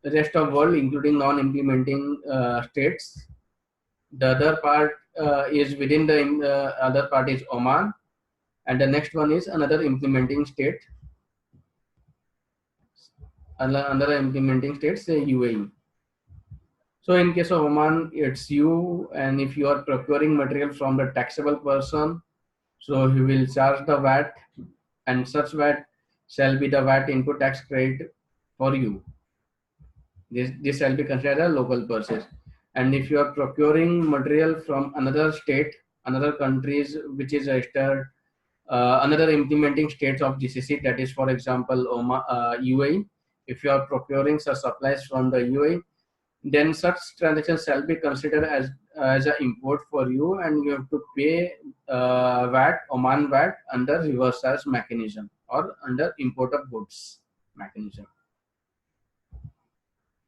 rest of world, including non-implementing states. The other part is within the other part is Oman, and the next one is another implementing state. Another implementing state, say UAE. So in case of Oman, it's you, and if you are procuring material from the taxable person, so he will charge the VAT, and such VAT shall be the VAT input tax credit for you. This shall be considered a local purchase. And if you are procuring material from another state, another countries which is registered, another implementing states of GCC, that is, for example, UAE. If you are procuring such supplies from the UAE, then such transactions shall be considered as an import for you, and you have to pay VAT, Oman VAT, under reverse charge mechanism or under import of goods mechanism.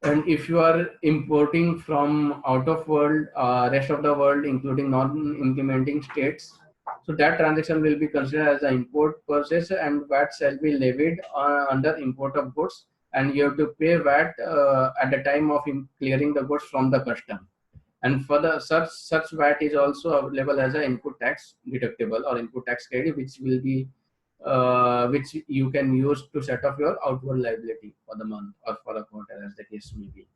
And if you are importing from out of world, rest of the world, including non-implementing states, so that transaction will be considered as an import purchase, and VAT shall be levied under import of goods, and you have to pay VAT at the time of clearing the goods from the custom. And for the such VAT is also available as an input tax deductible or input tax credit, which will be which you can use to set off your outward liability for the month or for a quarter, as the case may be.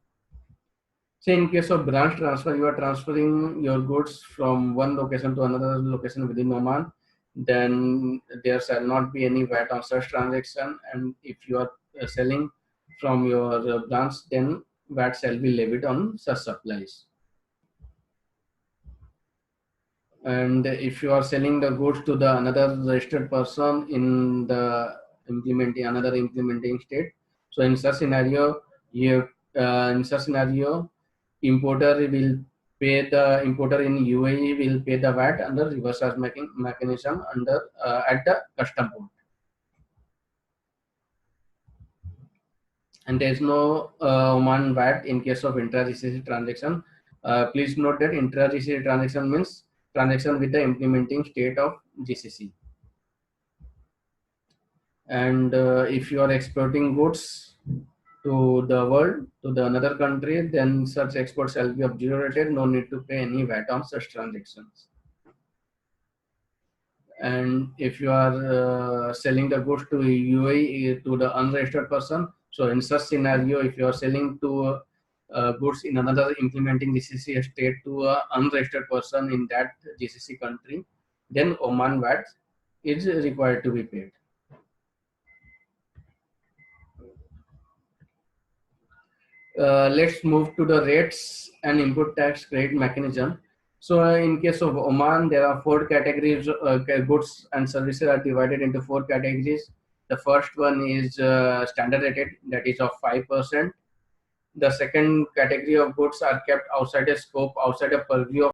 Say in case of branch transfer, you are transferring your goods from one location to another location within Oman, then there shall not be any VAT on such transaction. And if you are selling from your branch, then VAT shall be levied on such supplies. And if you are selling the goods to the another registered person in the another implementing state, so in such scenario, importer will pay, the importer in UAE will pay the VAT under reverse charge mechanism under at the custom port. And there is no Oman VAT in case of intra-GCC transaction. Please note that intra-GCC transaction means transaction with the implementing state of GCC. And if you are exporting goods to the world, to the another country, then such export shall be of zero rated, no need to pay any VAT on such transactions. And if you are selling the goods to UAE to the unregistered person, so in such scenario, if you are selling to goods in another implementing GCC state to an unregistered person in that GCC country, then Oman VAT is required to be paid. Let's move to the rates and input tax credit mechanism. So in case of Oman, there are 4 categories. Goods and services are divided into 4 categories. The first one is standard rated, that is of 5%. The second category of goods are kept outside the scope, outside the purview of